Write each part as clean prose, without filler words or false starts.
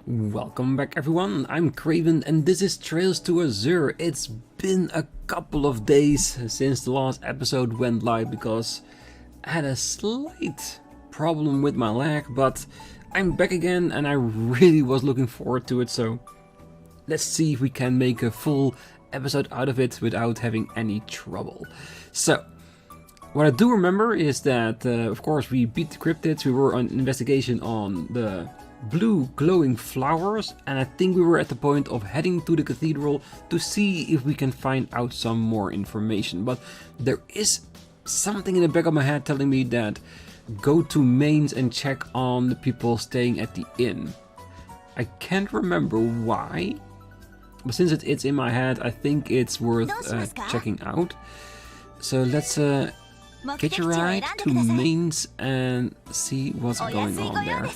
Welcome back everyone, I'm Craven and this is Trails to Azure. It's been a couple of days since the last episode went live because I had a slight problem with my lag, but I'm back again and I really was looking forward to it, so let's see if we can make a full episode out of it without having any trouble. So, what I do remember is that, of course, we beat the cryptids, we were on investigation on the blue glowing flowers, and I think we were at the point of heading to the cathedral to see if we can find out some more information. But there is something in the back of my head telling me that go to Mains and check on the people staying at the inn. I can't remember why, but since it's in my head, I think it's worth checking out. So let's get your ride to Mains and see what's going on there.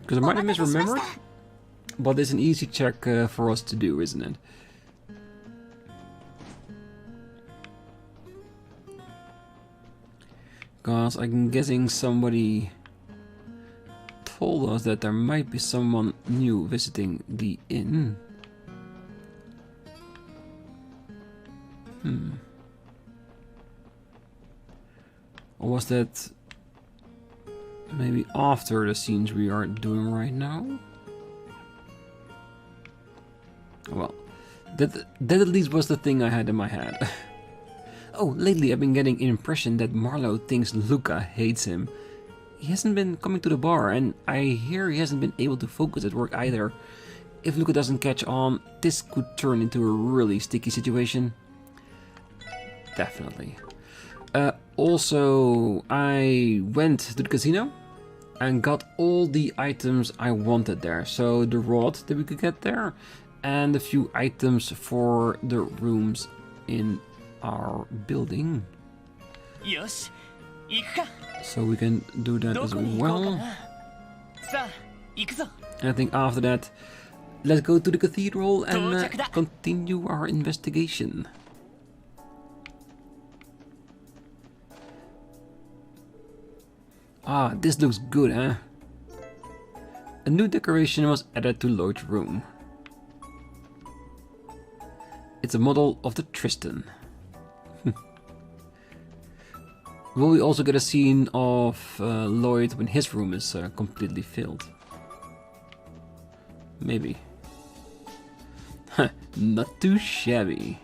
Because I might have misremembered, but it's an easy check for us to do, isn't it? Because I'm guessing somebody told us that there might be someone new visiting the inn. Or was that maybe after the scenes we are doing right now? Well, that at least was the thing I had in my head. Oh, lately I've been getting an impression that Marlowe thinks Luca hates him. He hasn't been coming to the bar, and I hear he hasn't been able to focus at work either. If Luca doesn't catch on, this could turn into a really sticky situation. Definitely. Also, I went to the casino and got all the items I wanted there. So the rod that we could get there and a few items for the rooms in our building. So we can do that as well. And I think after that, let's go to the cathedral and continue our investigation. Ah, this looks good, huh? A new decoration was added to Lloyd's room. It's a model of the Tristan. Will we also get a scene of Lloyd when his room is completely filled? Maybe. Not too shabby.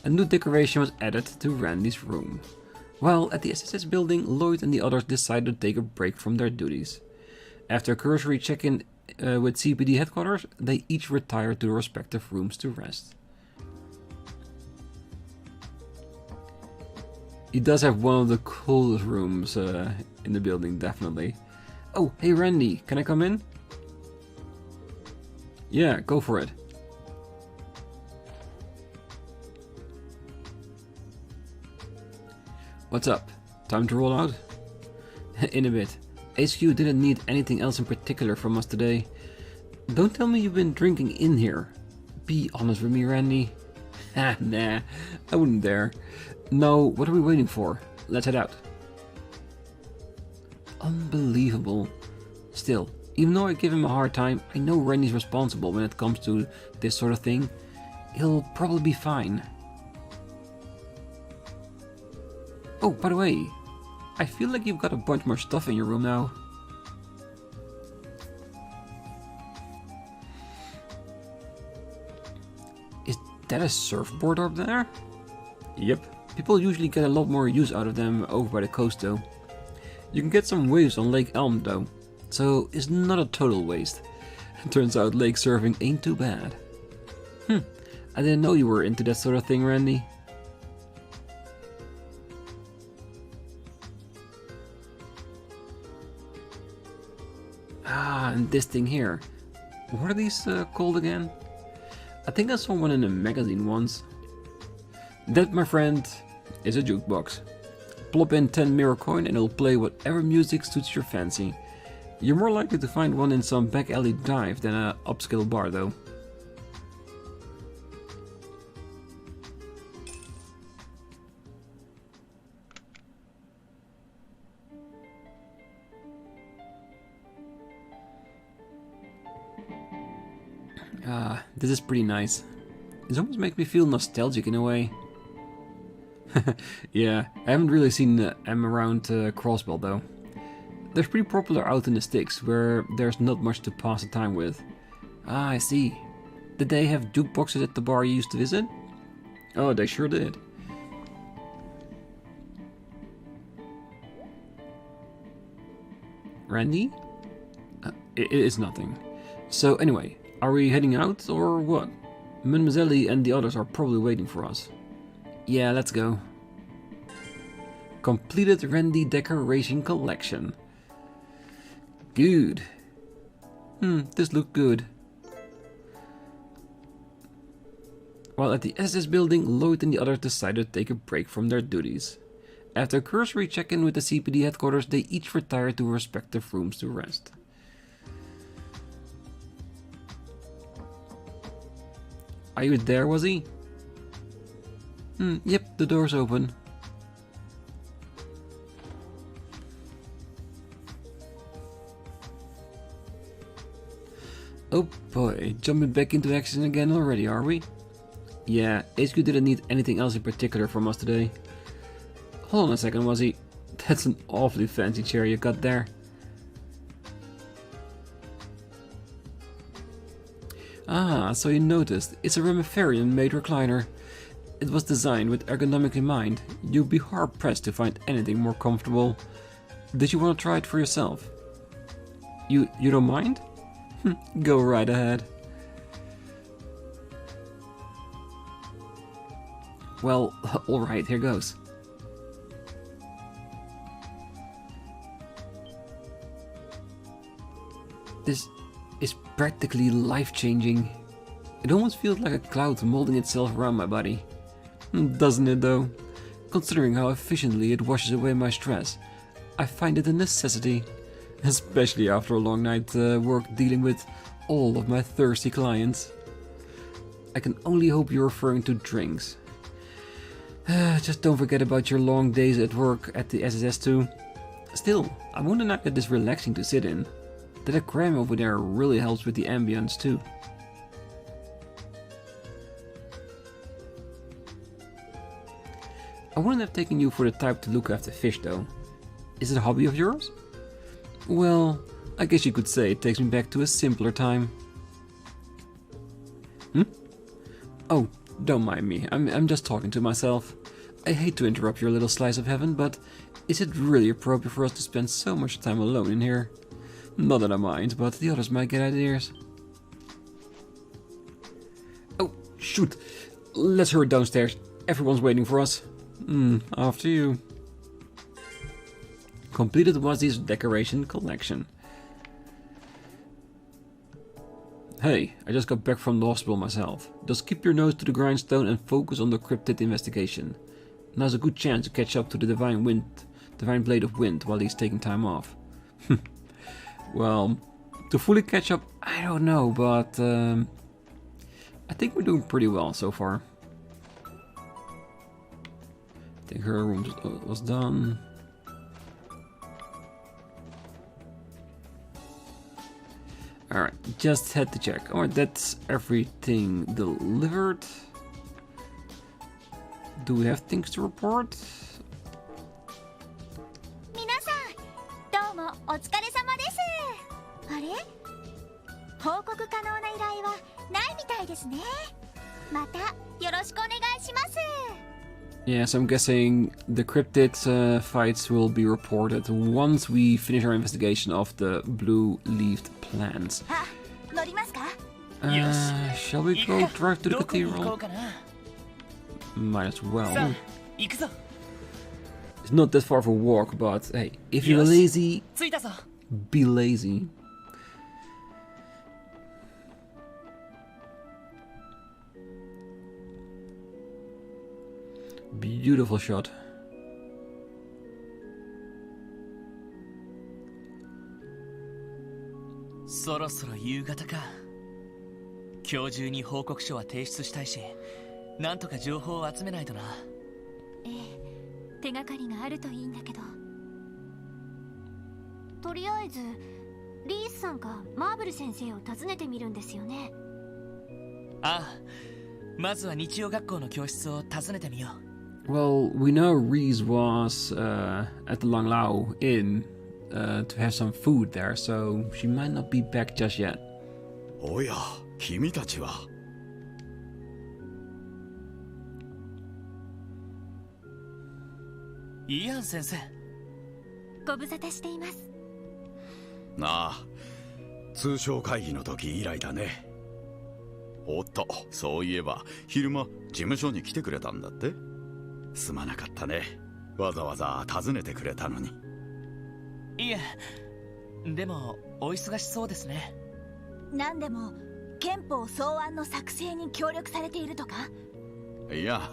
A new decoration was added to Randy's room. While at the SSS building, Lloyd and the others decided to take a break from their duties. After a cursory check-in with CPD headquarters, they each retired to their respective rooms to rest. He does have one of the coolest rooms in the building, definitely. Oh, hey Randy, can I come in? Yeah, go for it. What's up? Time to roll out? In a bit. HQ didn't need anything else in particular from us today. Don't tell me you've been drinking in here. Be honest with me, Randy. Nah, I wouldn't dare. No, what are we waiting for? Let's head out. Unbelievable. Still, even though I give him a hard time, I know Randy's responsible when it comes to this sort of thing. He'll probably be fine. Oh, by the way, I feel like you've got a bunch more stuff in your room now. Is that a surfboard up there? Yep. People usually get a lot more use out of them over by the coast though. You can get some waves on Lake Elm though, so it's not a total waste. Turns out lake surfing ain't too bad. I didn't know you were into that sort of thing, Randy. Ah, and this thing here. What are these called again? I think I saw one in a magazine once. That, my friend, is a jukebox. Plop in 10 mirror coin and it'll play whatever music suits your fancy. You're more likely to find one in some back alley dive than an upscale bar though. This is pretty nice. It almost makes me feel nostalgic in a way. Yeah, I haven't really seen them around Crossbell though. They're pretty popular out in the sticks, where there's not much to pass the time with. Ah, I see. Did they have jukeboxes at the bar you used to visit? Oh, they sure did. Randy? It is nothing. So anyway, are we heading out or what? Mademoiselle and the others are probably waiting for us. Yeah, let's go. Completed Randy decoration collection. Good. This looked good. While at the SS building, Lloyd and the others decided to take a break from their duties. After a cursory check-in with the CPD headquarters, they each retired to respective rooms to rest. Are you there, was he? Yep, the door's open. Oh boy, jumping back into action again already, are we? Yeah, HQ didn't need anything else in particular from us today. Hold on a second, was he? That's an awfully fancy chair you got there. Ah, so you noticed. It's a Remiferian-made recliner. It was designed with ergonomics in mind. You'd be hard-pressed to find anything more comfortable. Did you want to try it for yourself? You don't mind? Go right ahead. Well, alright, here goes. This is practically life-changing. It almost feels like a cloud molding itself around my body. Doesn't it though? Considering how efficiently it washes away my stress, I find it a necessity. Especially after a long night work dealing with all of my thirsty clients. I can only hope you're referring to drinks. Just don't forget about your long days at work at the SSS too. Still, I won't deny that it's relaxing to sit in. That aquarium over there really helps with the ambience too. I wouldn't have taken you for the type to look after fish though. Is it a hobby of yours? Well, I guess you could say it takes me back to a simpler time. Oh, don't mind me, I'm just talking to myself. I hate to interrupt your little slice of heaven, but is it really appropriate for us to spend so much time alone in here? Not that I mind, but the others might get ideas. Oh, shoot! Let's hurry downstairs. Everyone's waiting for us. After you. Completed Wazzy's decoration collection. Hey, I just got back from the hospital myself. Just keep your nose to the grindstone and focus on the cryptid investigation. Now's a good chance to catch up to the Divine Blade of Wind while he's taking time off. Well, to fully catch up, I don't know, but I think we're doing pretty well so far. I think her room was done. Alright, just had to check. Alright, that's everything delivered. Do we have things to report? 皆さん、どうもお疲れ様です。あれ？報告可能な依頼はないみたいですね。またよろしくお願いします。 Yeah, so I'm guessing the cryptid fights will be reported once we finish our investigation of the blue-leafed plants. Shall we go drive to the cathedral? Might as well. It's not that far of a walk, but hey, if you're lazy, be lazy. Beautiful shot. So ろそろ夕方か。今日中に報告書は提出したいし、なんとか情報を集めないとな。ええ、手がかりがあるといいんだけど。とりあえずリースさんがマーブル先生を訪ねてみるんですよね。ああ、まずは日曜学校の教室を訪ねてみよう。 Well, we know Reese was at the Lang Lao Inn to have some food there, so she might not be back just yet. おや、君たちは。イアン先生。ご無沙汰しています。なあ、通商会議の時以来だね。おっと、そういえば昼間事務所に来てくれたんだって。すまなかったね。わざわざ訪ねてくれたのに。いえ、でもお忙しそうですね。何でも憲法草案の作成に協力されているとか？いや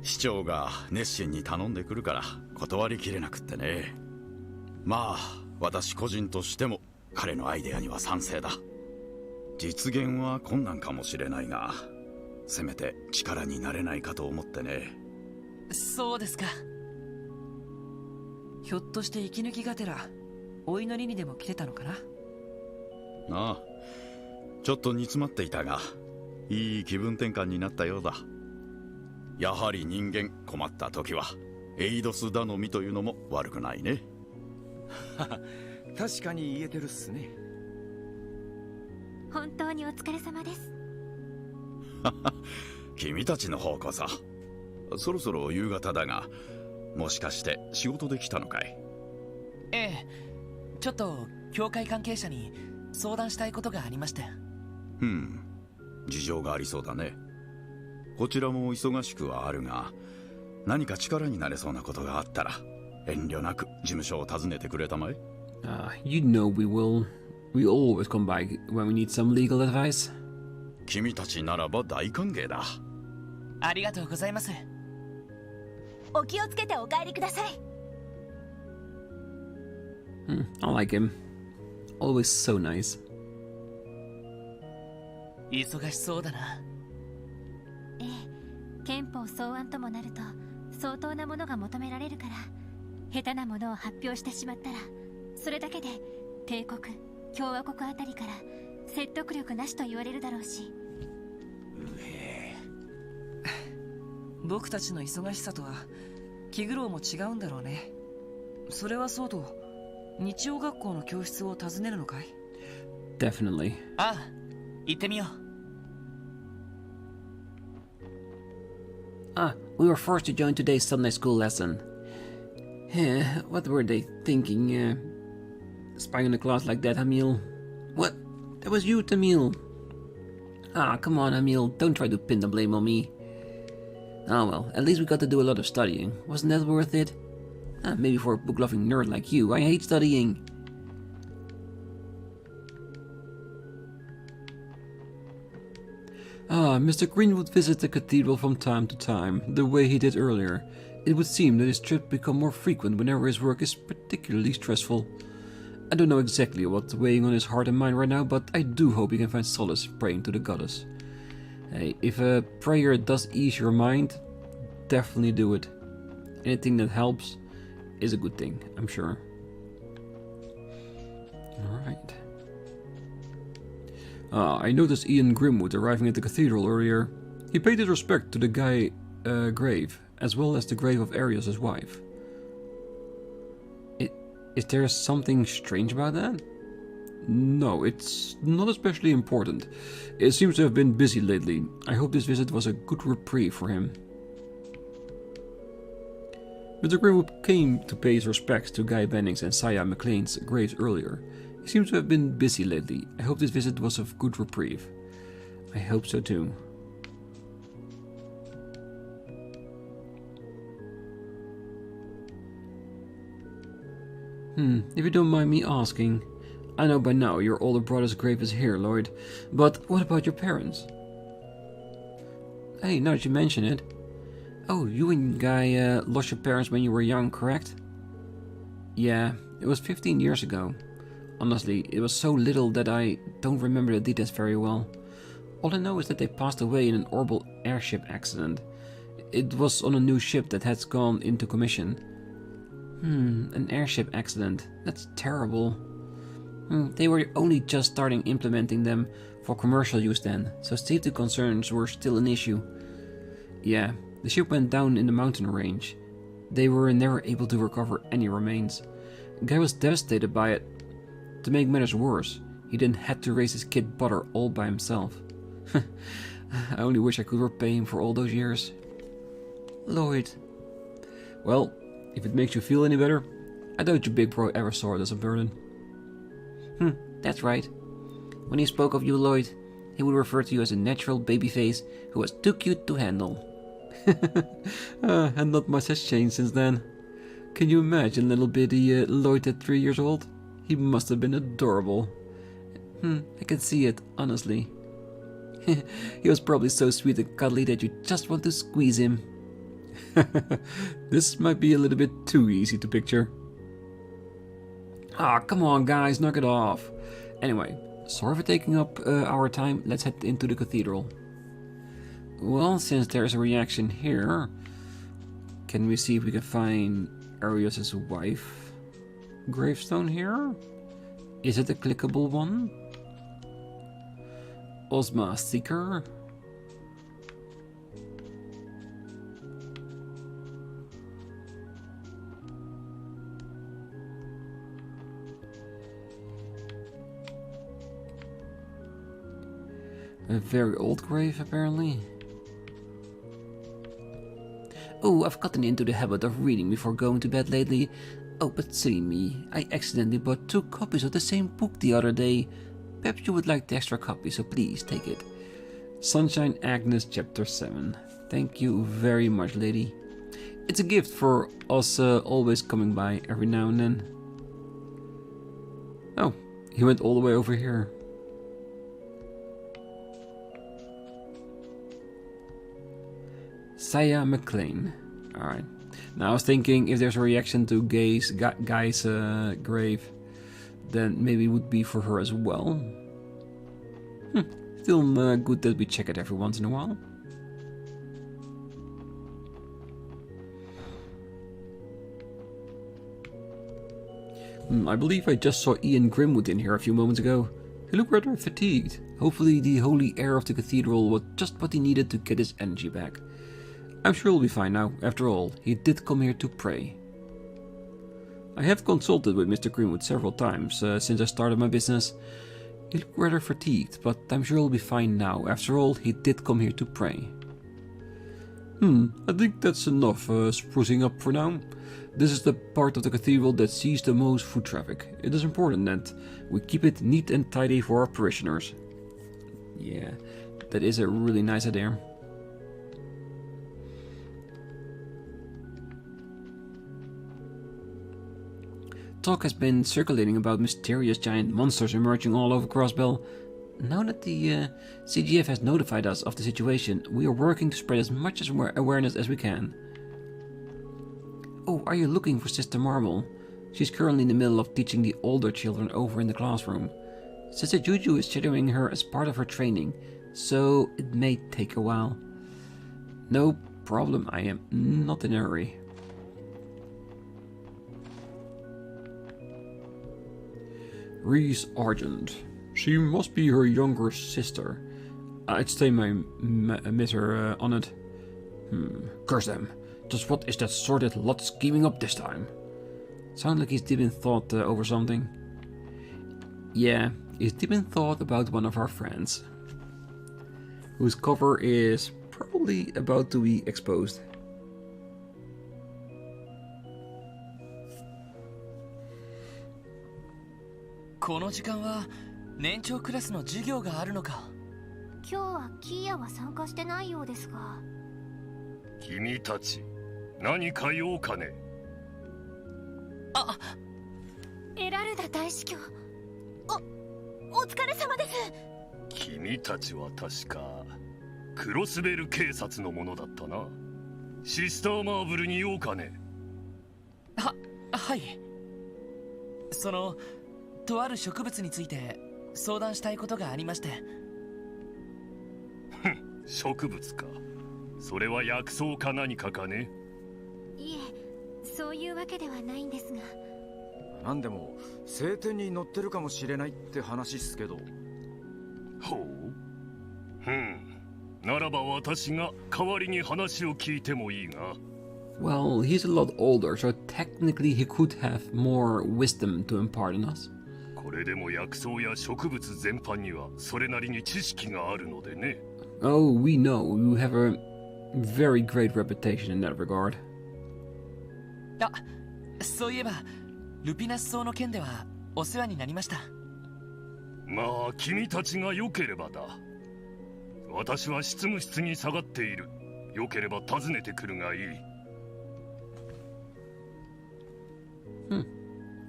市長が熱心に頼んでくるから断りきれなくってね。まあ私個人としても彼のアイデアには賛成だ。実現は困難かもしれないが、せめて力になれないかと思ってね。そうですか。ひょっとして息抜きがてらお祈りにでも来てたのかな。ああ、ちょっと煮詰まっていたがいい気分転換になったようだ。やはり人間困った時はエイドス頼みというのも悪くないね。確かに言えてるっすね。本当にお疲れ様です。君たちの方こそ。そろそろ夕方だが、もしかして仕事で来たのかい？ええ、ちょっと教会関係者に相談したいことがありまして。事情がありそうだね。こちらも忙しくはあるが、何か力になれそうなことがあったら遠慮なく事務所を訪ねてくれたまえ。You know we will. We always come by when we need some legal advice. 君たちならば大歓迎だ。ありがとうございます。お気をつけてお帰りください。I like him. Always so nice. 忙しそうだな。ええ、憲法草案ともなると相当なものが求められるから、下手なものを発表してしまったらそれだけで帝国、共和国あたりから説得力なしと言われるだろうし。僕たちの忙しさとは気苦労も違うんだろうね。それはそうと、日曜学校の教室を訪ねるのかい？ Definitely. ああ、行ってみよう。We were forced to join today's Sunday school lesson. What were they thinking? Spying on the class like that, Hamil? What? That was you, Tamil. Come on, Hamil. Don't try to pin the blame on me. Oh well, at least we got to do a lot of studying. Wasn't that worth it? Maybe for a book-loving nerd like you. I hate studying. Mr. Green would visit the cathedral from time to time, the way he did earlier. It would seem that his trip become more frequent whenever his work is particularly stressful. I don't know exactly what's weighing on his heart and mind right now, but I do hope he can find solace praying to the goddess. Hey, if a prayer does ease your mind, definitely do it. Anything that helps is a good thing, I'm sure. Alright. I noticed Ian Grimwood arriving at the cathedral earlier. He paid his respect to the guy grave, as well as the grave of Arius' wife. Is there something strange about that? No, it's not especially important. It seems to have been busy lately. I hope this visit was a good reprieve for him. Mr. Grimwood came to pay his respects to Guy Bennings and Saya McLean's graves earlier. He seems to have been busy lately. I hope this visit was of good reprieve. I hope so too. If you don't mind me asking, I know by now your older brother's grave is here, Lloyd, but what about your parents? Hey, now that you mention it. Oh, you and Guy lost your parents when you were young, correct? Yeah, it was 15 years ago. Honestly, it was so little that I don't remember the details very well. All I know is that they passed away in an orbital airship accident. It was on a new ship that had gone into commission. An airship accident. That's terrible. They were only just starting implementing them for commercial use then, so safety concerns were still an issue. Yeah, the ship went down in the mountain range. They were never able to recover any remains. The guy was devastated by it. To make matters worse, he then had to raise his kid Butter all by himself. I only wish I could repay him for all those years. Lloyd. Well, if it makes you feel any better, I doubt your big bro ever saw it as a burden. That's right. When he spoke of you, Lloyd, he would refer to you as a natural baby face who was too cute to handle. And not much has changed since then. Can you imagine little bitty Lloyd at 3 years old? He must have been adorable. I can see it, honestly. He was probably so sweet and cuddly that you just want to squeeze him. This might be a little bit too easy to picture. Ah, come on guys, knock it off. Anyway, sorry for taking up our time, let's head into the cathedral. Well, since there's a reaction here, can we see if we can find Arios' wife gravestone here? Is it a clickable one? Ozma Seeker? A very old grave, apparently. Oh, I've gotten into the habit of reading before going to bed lately. Oh, but silly me, I accidentally bought 2 copies of the same book the other day. Perhaps you would like the extra copy, so please take it. Sunshine Agnes, Chapter 7. Thank you very much, lady. It's a gift for us always coming by every now and then. Oh, he went all the way over here. Saya McLean. Alright. Now I was thinking if there's a reaction to Guy's grave, then maybe it would be for her as well. Still good that we check it every once in a while. I believe I just saw Ian Grimwood in here a few moments ago. He looked rather fatigued. Hopefully the holy air of the cathedral was just what he needed to get his energy back. I'm sure he'll be fine now. After all, he did come here to pray. I have consulted with Mr. Greenwood several times since I started my business. He looked rather fatigued, but I'm sure he'll be fine now. After all, he did come here to pray. I think that's enough sprucing up for now. This is the part of the cathedral that sees the most foot traffic. It is important that we keep it neat and tidy for our parishioners. Yeah, that is a really nice idea. Talk has been circulating about mysterious giant monsters emerging all over Crossbell. Now that the CGF has notified us of the situation, we are working to spread as much awareness as we can. Oh, are you looking for Sister Marble? She's currently in the middle of teaching the older children over in the classroom. Sister Juju is shadowing her as part of her training, so it may take a while. No problem, I am not in a hurry. Reese Argent. She must be her younger sister. I'd stay my mitter on it. Curse them. Just what is that sordid lot scheming up this time? Sounds like he's deep in thought over something. Yeah, he's deep in thought about one of our friends, whose cover is probably about to be exposed. この時間は年長クラスの授業があるのか。今日はキーヤは参加してないようですが。君たち何か用かね。あ、エラルダ大司教。お疲れ様です。君たちは確かクロスベル警察のものだったな。シスターマーブルに用かね。はい。とある植物について相談したいことがありまして。植物か。それは薬草か何かかね。いえ、そういうわけではないんですが。なんでも聖典に載ってるかもしれないって話っすけど。ほう。ならば私が代わりに話を聞いてもいいが。 Well, he's a lot older, so technically he could have more wisdom to impart on us. これでも薬草や植物全般にはそれなりに知識があるのでね。 Oh, we know. You have a very great reputation in that regard. あ、そういえばルピナス草の件ではお世話になりました。まあ君たちが良ければだ。私は執務室に下がっている。良ければ訪ねてくるがいい。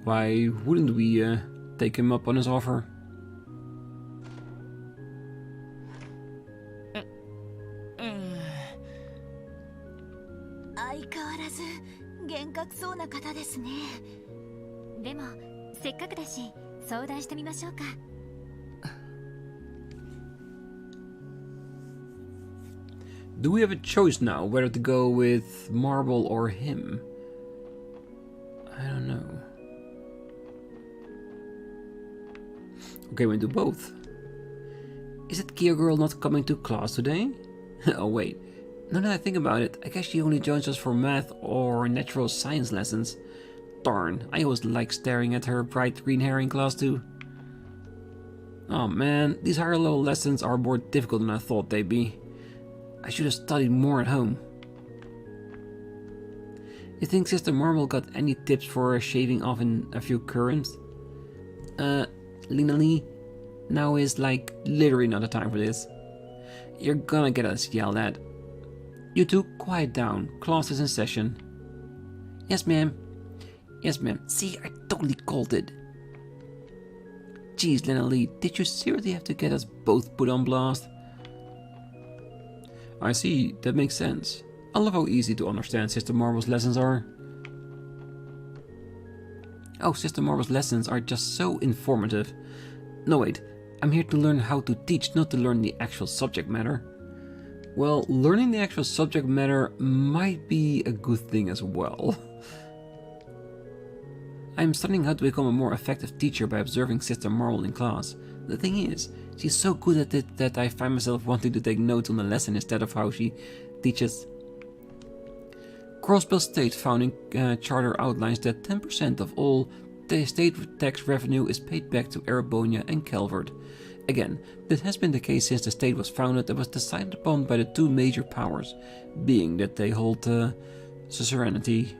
Why wouldn't we take him up on his offer? 相変わらず厳格そうな方ですね。でもせっかくだし相談してみましょうか。Do we have a choice now whether to go with Marble or him? I don't know. Okay, we do both. Is it Kia Girl not coming to class today? Oh wait, now that I think about it, I guess she only joins us for math or natural science lessons. Darn, I always like staring at her bright green hair in class too. Oh man, these higher level lessons are more difficult than I thought they'd be. I should have studied more at home. You think Sister Marble got any tips for shaving off in a few currents? Lena Lee, now is like literally not the time for this. You're gonna get us yelled at. You two, quiet down. Class is in session. Yes, ma'am. Yes, ma'am. See, I totally called it. Jeez, Lena Lee, did you seriously have to get us both put on blast? I see, that makes sense. I love how easy to understand Sister Marble's lessons are. Oh, Sister Marble's lessons are just so informative. No wait, I'm here to learn how to teach, not to learn the actual subject matter. Well, learning the actual subject matter might be a good thing as well. I'm studying how to become a more effective teacher by observing Sister Marble in class. The thing is, she's so good at it that I find myself wanting to take notes on the lesson instead of how she teaches. Crossbell State founding charter outlines that 10% of all the state tax revenue is paid back to Erebonian and Calvard. Again, this has been the case since the state was founded and was decided upon by the two major powers, being that they hold suzerainty.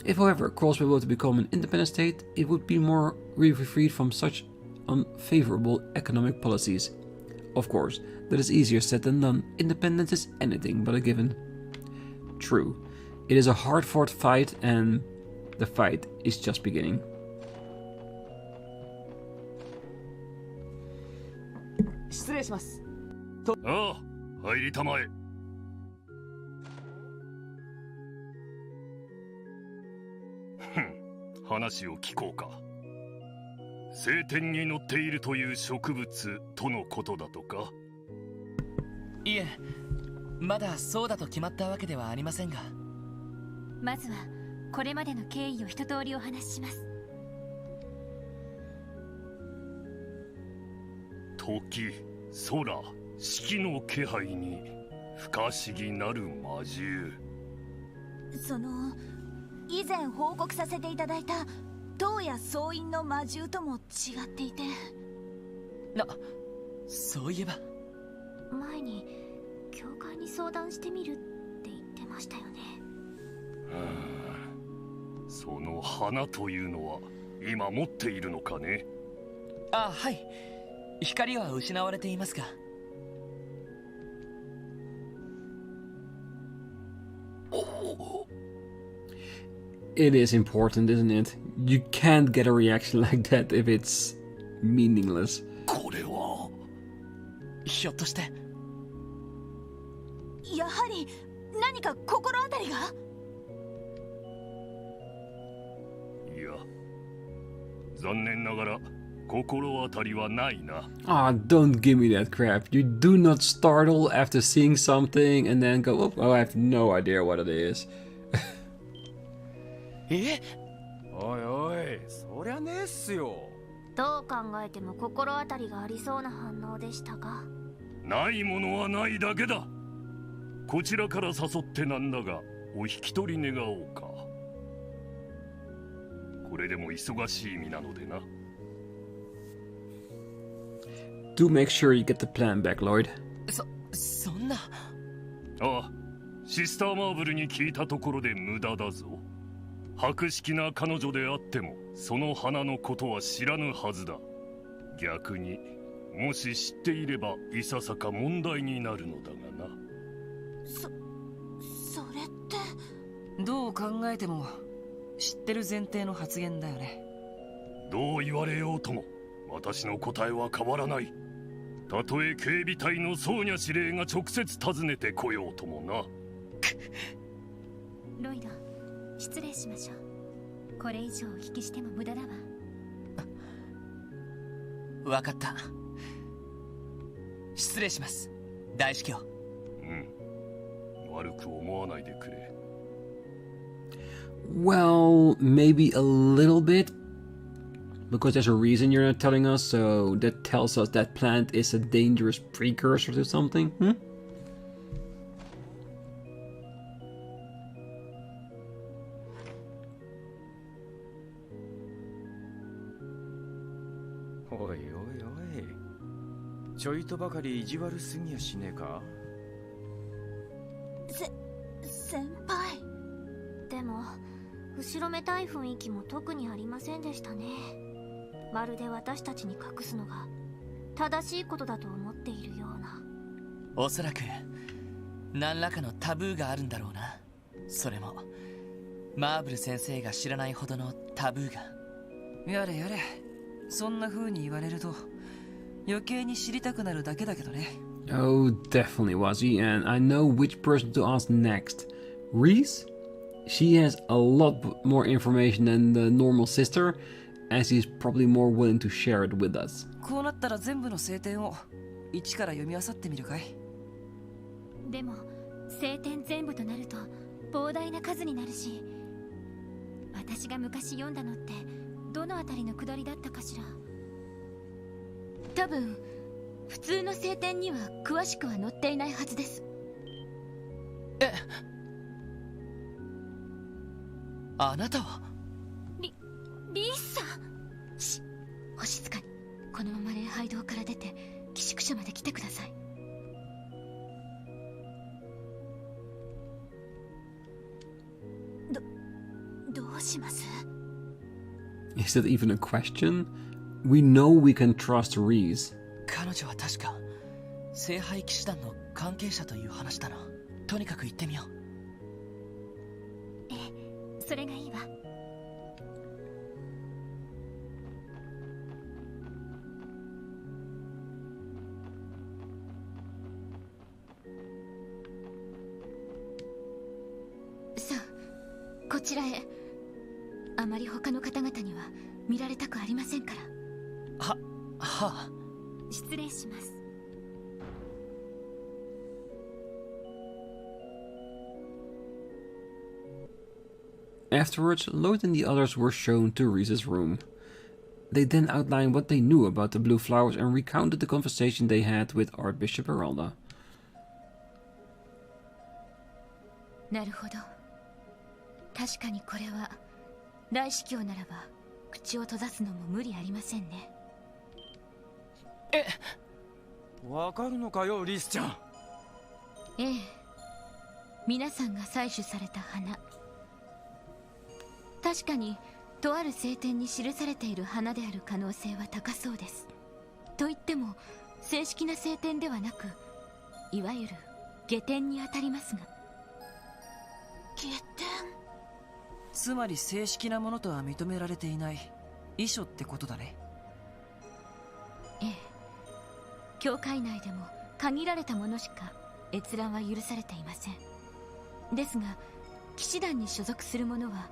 If, however, Crossbell were to become an independent state, it would be more freed from such unfavorable economic policies. Of course, that is easier said than done. Independence is anything but a given. True, it is a hard-fought fight, and the fight is just beginning. Ah, 入りたまえ。話を聞こうか。聖典に載っているという植物とのことだとか。いえ、まだそうだと決まったわけではありませんが。まずはこれまでの経緯を一通りお話しします。時、空、四季の気配に不可思議なる魔獣。以前報告させていただいた東野総員の魔獣とも違っていて。そういえば前に教会に相談してみるって言ってましたよね。その花というのは今持っているのかね。あ、はい。光は失われていますが。It is important, isn't it? You can't get a reaction like that if it's meaningless. これはひょっとしてやはり何か心当たりが。いや、残念ながら心当たりはないな。Ah, don't give me that crap. You do not startle after seeing something and then go, oh, I have no idea what it is. え？おいおい、そりゃねえっすよ。どう考えても心当たりがありそうな反応でしたが。ないものはないだけだ。こちらから誘ってなんだが、お引き取り願おうか。これでも忙しい身なのでな。 Do make sure you get the plan back, Lloyd. そんな。ああ、シスターマーブルに聞いたところで無駄だぞ。博識な彼女であってもその花のことは知らぬはずだ。逆にもし知っていればいささか問題になるのだがな。それってどう考えても知ってる前提の発言だよね。どう言われようとも私の答えは変わらない。たとえ警備隊のソーニャ司令が直接訪ねてこようともな。ロイド、失礼しましょう。これ以上お聞きしても無駄だわ。わかった。失礼します、大司教。悪く思わないでくれ。Well, maybe a little bit. Because there's a reason you're not telling us, so that tells us that plant is a dangerous precursor to something? Hmm? おいおいおい、ちょいとばかり意地悪すぎやしねえか。先輩。でも後ろめたい雰囲気も特にありませんでしたね。まるで私たちに隠すのが正しいことだと思っているような。おそらく何らかのタブーがあるんだろうな。それもマーブル先生が知らないほどのタブーが。やれやれ、そんな風に言われると余計に知りたくなるだけだけどね。 Oh, definitely, Wazzy, and I know which person to ask next. Reese? She has a lot more information than the normal sister, and she's probably more willing to share it with us. こうなったら全部の聖典を一から読み漁ってみるかい。でも聖典全部となると膨大な数になるし、私が昔読んだのってどのあたりのくだりだったかしら。多分普通の聖典には詳しくは載っていないはずです。あなたはリースさん。お静かに。このまま礼拝堂から出て寄宿舎まで来てください。どうします？ Is that even a question? We know we can trust Reese. 彼女は確か聖杯騎士団の関係者という話だな。とにかく行ってみよう。ええ、それがいいわ。さあ、こちらへ。あまり他の方々には見られたくありませんから。はあ。失礼します。Afterwards, Lloyd and the others were shown to Reese's room. They then outlined what they knew about the blue flowers and recounted the conversation they had with Archbishop Heralda. なるほど。確かにこれは大司教ならば口を閉ざすのも無理ありませんね。わかるのかよ、リスちゃん。ええ、皆さんが採取された花、確かにとある聖典に記されている花である可能性は高そうです。と言っても正式な聖典ではなく、いわゆる下典にあたりますが。下典？つまり正式なものとは認められていない遺書ってことだね。ええ、教会内でも限られたものしか閲覧は許されていません。ですが騎士団に所属する者は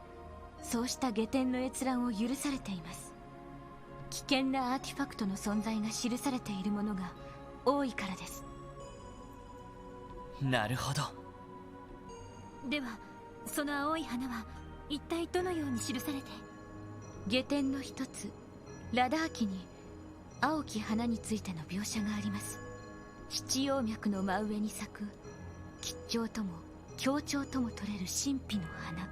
そうした下典の閲覧を許されています。危険なアーティファクトの存在が記されているものが多いからです。なるほど。ではその青い花は一体どのように記されて？下典の一つ、ラダー記に青き花についての描写があります。七葉脈の真上に咲く吉兆とも強調とも取れる神秘の花、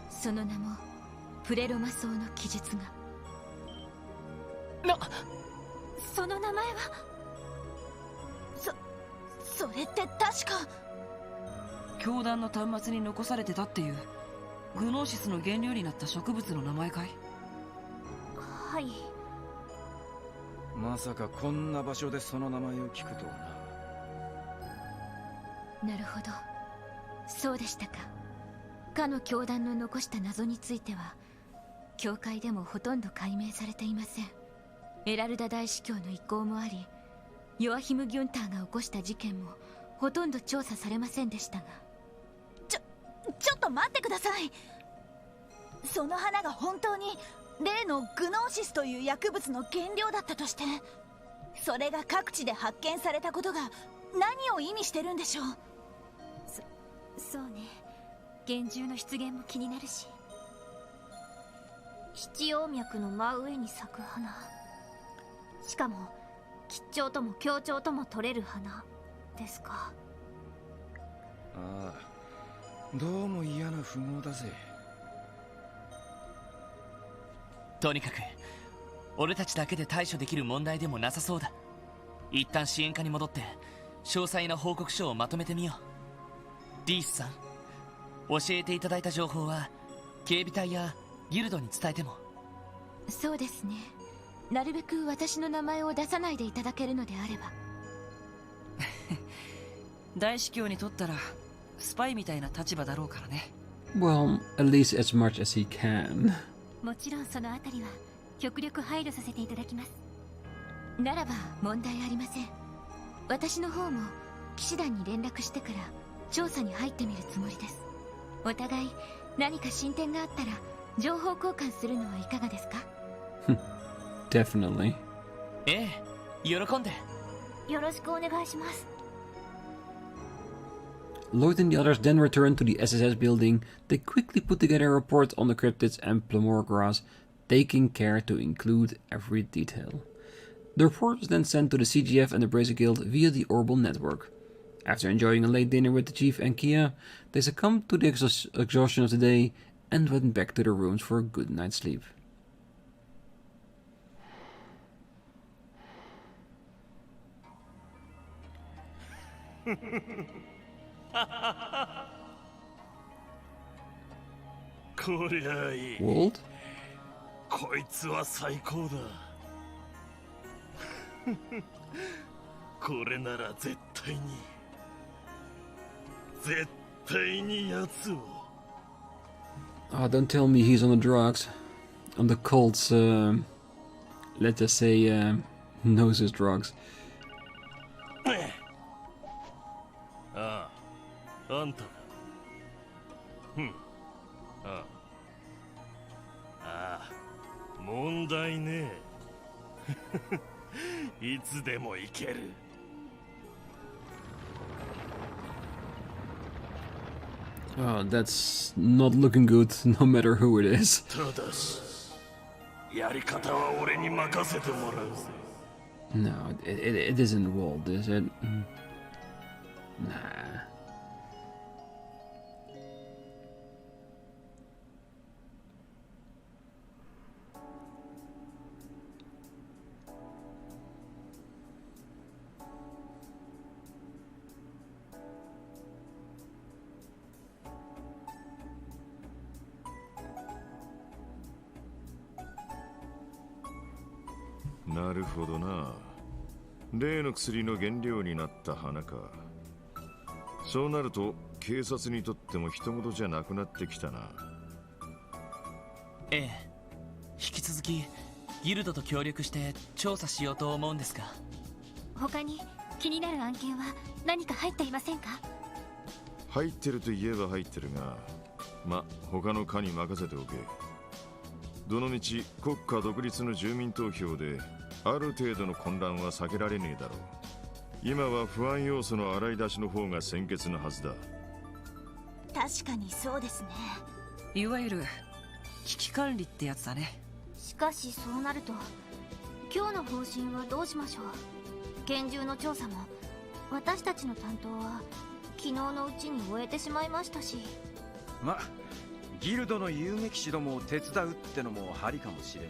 その名もプレロマ草の記述が。その名前はそれって確か教団の端末に残されてたっていうグノーシスの原料になった植物の名前かい？はい。まさかこんな場所でその名前を聞くとはな。なるほど、そうでしたか。かの教団の残した謎については教会でもほとんど解明されていません。エラルダ大司教の意向もあり、ヨアヒム・ギュンターが起こした事件もほとんど調査されませんでしたが。ちょっと待ってください。その花が本当に例のグノーシスという薬物の原料だったとして、それが各地で発見されたことが何を意味してるんでしょう。そうね、厳重の出現も気になるし。七葉脈の真上に咲く花、しかも吉兆とも強調とも取れる花ですか。ああ、どうも嫌な符号だぜ。とにかく俺たちだけで対処できる問題でもなさそうだ。一旦支援課に戻って詳細な報告書をまとめてみよう。リースさん、教えていただいた情報は警備隊やギルドに伝えても。そうですね、なるべく私の名前を出さないでいただけるのであれば。大司教にとったらスパイみたいな立場だろうからね。 Well, at least as much as he can. もちろんそのあたりは極力配慮させていただきます。ならば問題ありません。私の方も騎士団に連絡してから調査に入ってみるつもりです。お互い何か進展があったら情報交換するのはいかがですか？ Definitely. ええ、喜んで。よろしくお願いします。Lloyd and the others then return to the SSS building. They quickly put together a report on the cryptids and Plumorgrass, taking care to include every detail. The report was then sent to the CGF and the Brazier Guild via the Orbal network. After enjoying a late dinner with the chief and Kia, they succumbed to the exhaustion of the day and went back to their rooms for a good night's sleep. こりゃいい。 Walt? こいつは最高だ。これなら絶対に奴を。Oh, don't tell me he's on the drugs. On the cult's, let's just say, knows his drugs. ああ、あんたか。ああ、問題ねえ。いつでも行ける。Oh, that's not looking good, no matter who it is. ただし、やり方は俺に任せてもらうぜ。No, it isn't Walt, is it? Nah. なるほどな。例の薬の原料になった花か。そうなると警察にとっても人事じゃなくなってきたな。ええ、引き続きギルドと協力して調査しようと思うんですが。他に気になる案件は何か入っていませんか？入ってると言えば入ってるが、他の課に任せておけ。どのみち国家独立の住民投票である程度の混乱は避けられねえだろう。今は不安要素の洗い出しの方が先決のはずだ。確かにそうですね。いわゆる危機管理ってやつだね。ししかしそうなると今日の方針はどうしましょう。拳銃の調査も私たちの担当は昨日のうちに終えてしまいましたし。ま、ギルドの遊撃士どもを手伝うってのもありかもしれね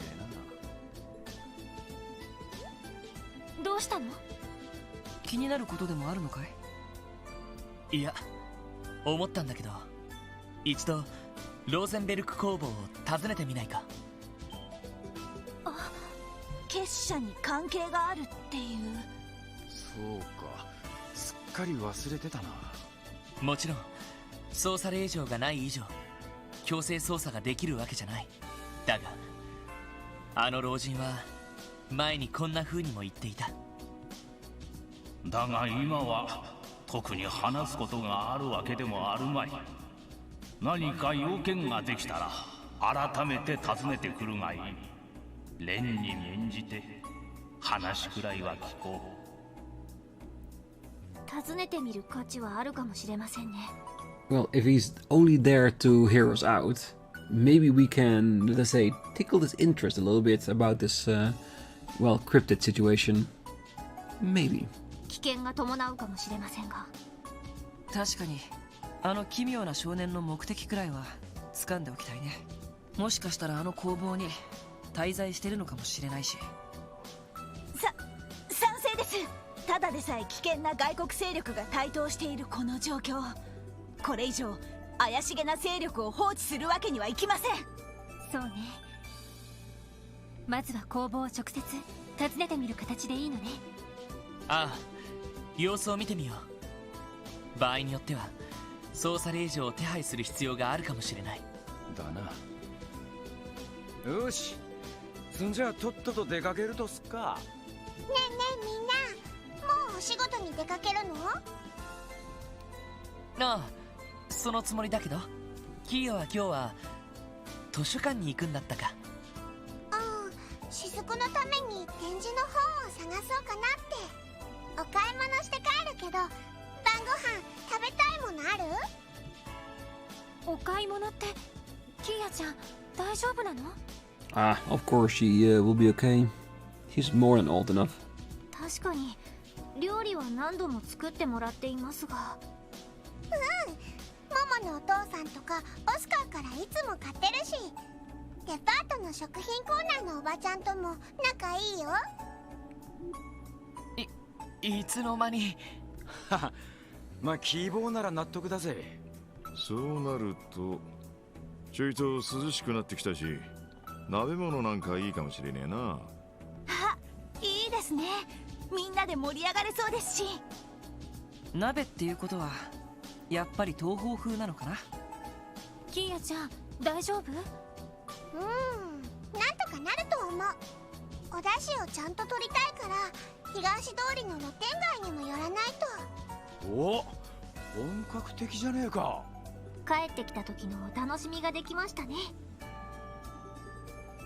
えな。どうしたの？気になることでもあるのかい？いや、思ったんだけど、一度ローゼンベルク工房を訪ねてみないか。あ、結社に関係があるっていう。そうか、すっかり忘れてたな。もちろん捜査令状がない以上強制捜査ができるわけじゃない。だがあの老人は前にこんな風にも言っていた。だが今は特に話すことがあるわけでもあるまい。何か要件ができたら改めて訪ねてくるがいい。蓮に免じて話くらいは聞こう。訪ねてみる価値はあるかもしれませんね。Well, if he's only there to hear us out, maybe we can, let's say, tickle his interest a little bit about this, well, cryptid situation. Maybe. 危険が伴うかもしれませんが。確かにあの奇妙な少年の目的くらいは掴んでおきたいね。もしかしたらあの工房に滞在してるのかもしれないし。賛成です。ただでさえ危険な外国勢力が台頭しているこの状況、これ以上怪しげな勢力を放置するわけにはいきません。そうね。まずは工房を直接訪ねてみる形でいいのね。ああ、様子を見てみよう。場合によっては捜査令状を手配する必要があるかもしれない。だな。よし、そんじゃあとっとと出かけるとすっか。ねえねえみんな、もうお仕事に出かけるの？ああ、そのつもりだけど、キーヤは今日は図書館に行くんだったか。うん、雫のために展示の本を探そうかなって。お買い物して帰るけど、晩ご飯食べたいものある？お買い物って、キーヤちゃん大丈夫なのAh, of course she will be okay. She's more than old enough. 確かに料理は何度も作ってもらっていますが。うん、モモのお父さんとかオスカーからいつも買ってるし、デパートの食品コーナーのおばちゃんとも仲いいよ。いつの間に。まあ希望なら納得だぜ。そうなるとちょいと涼しくなってきたし、鍋物なんかいいかもしれねえな。あ、いいですね。みんなで盛り上がれそうですし。鍋っていうことはやっぱり東方風なのかな。キーヤちゃん大丈夫？なんとかなると思う。お出汁をちゃんと取りたいから東通りの露店街にも寄らないと。お、本格的じゃねえか。帰ってきた時のお楽しみができましたね。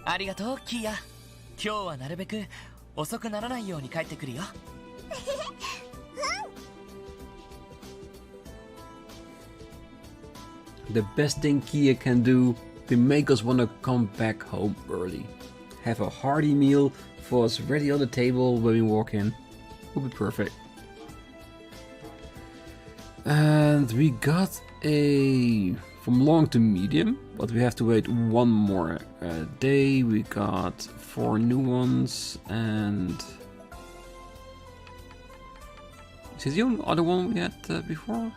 ありがとうキーヤ。今日はなるべく遅くならないように帰ってくるよ。The best thing Kia can do to make us want to come back home early. Have a hearty meal for us ready on the table when we walk in. Will be perfect. And we got a from long to medium, but we have to wait one more day. We got 4 new ones, and is this the only other one we had before?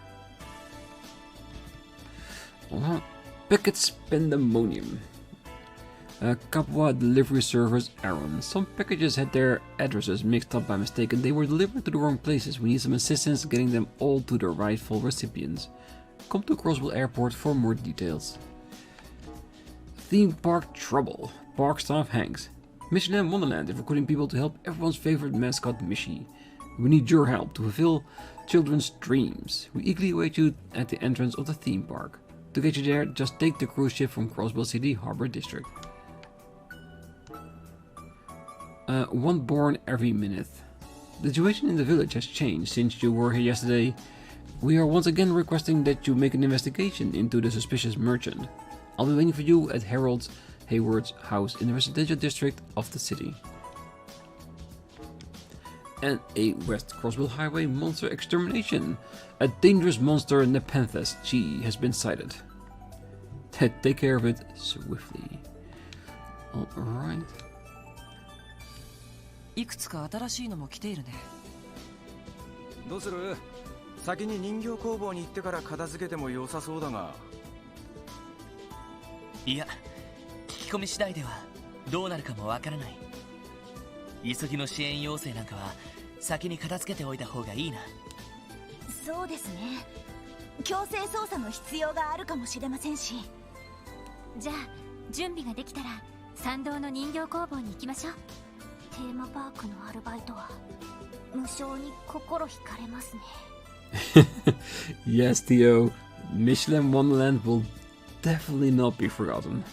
Packets Pandemonium. Capua delivery service Aaron. Some packages had their addresses mixed up by mistake and they were delivered to the wrong places. We need some assistance getting them all to the rightful recipients. Come to Crossbell Airport for more details. Theme Park Trouble. Park staff Hanks. Mission Wonderland is recruiting people to help everyone's favorite mascot Mishy. We need your help to fulfill children's dreams. We eagerly await you at the entrance of the theme park. To get you there, just take the cruise ship from Crossbell City Harbor District. 1 born every minute. The situation in the village has changed since you were here yesterday. We are once again requesting that you make an investigation into the suspicious merchant. I'll be waiting for you at Harold's Hayward's house in the residential district of the city. And a West Crossbell Highway monster extermination. A dangerous monster Nepenthes G has been sighted. Take care of it swiftly. Alright. いくつか新しいのも来ているね。どうする？先に人形工房に行ってから片付けても良さそうだが。いや、聞き込み次第ではどうなるかもわからない。急ぎの支援要請なんかは先に片付けておいた方がいいな。そうですね。強制捜査の必要があるかもしれませんし。じゃあ準備ができたら参道の人形工房に行きましょう。テーマパークのアルバイトは無性に心惹かれますね。Yes, Theo. Michelin Wonderland will definitely not be forgotten.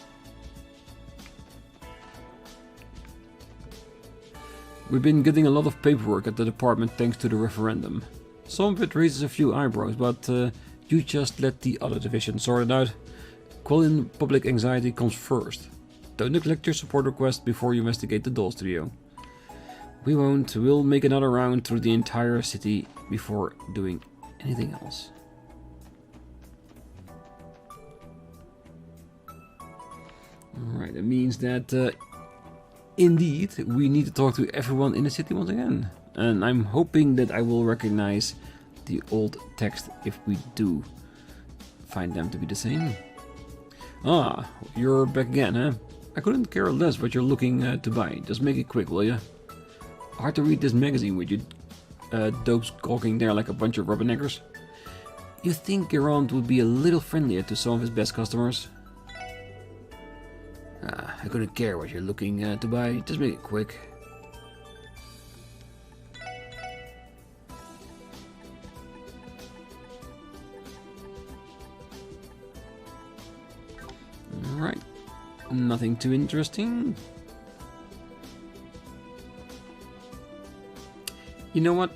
We've been getting a lot of paperwork at the department thanks to the referendum. Some of it raises a few eyebrows, but you just let the other division sort it out. Quelling public anxiety comes first. Don't neglect your support request before you investigate the doll studio. We won't. We'll make another round through the entire city before doing anything else. Alright, it means that indeed we need to talk to everyone in the city once again. And I'm hoping that I will recognize the old text if we do find them to be the same. Ah, you're back again, huh? I couldn't care less what you're looking to buy. Just make it quick, will ya? Hard to read this magazine with you dopes gawking there like a bunch of rubberneckers. You think your aunt would be a little friendlier to some of his best customers? Ah, I couldn't care what you're looking to buy. Just make it quick. Alright. Nothing too interesting. You know what?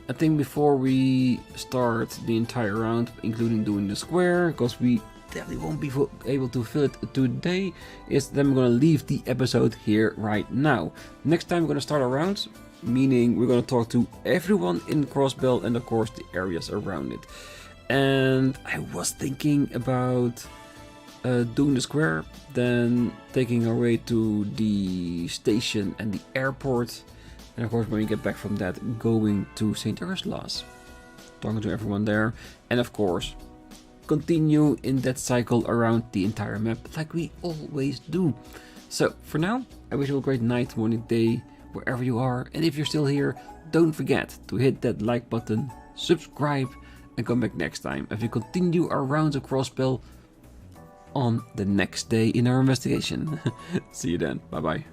I think before we start the entire round, including doing the square, because we definitely won't be able to fill it today, is then we're going to leave the episode here right now. Next time we're going to start a round, meaning we're going to talk to everyone in Crossbell and of course the areas around it. And I was thinking about doing the square, then taking our way to the station and the airport, and of course when we get back from that, going to St. Ursula's, talking to everyone there, and of course continue in that cycle around the entire map like we always do. So for now, I wish you a great night, morning, day, wherever you are, and if you're still here, don't forget to hit that like button, subscribe, and come back next time as we continue our rounds of Crossbell on the next day in our investigation. See you then. Bye bye.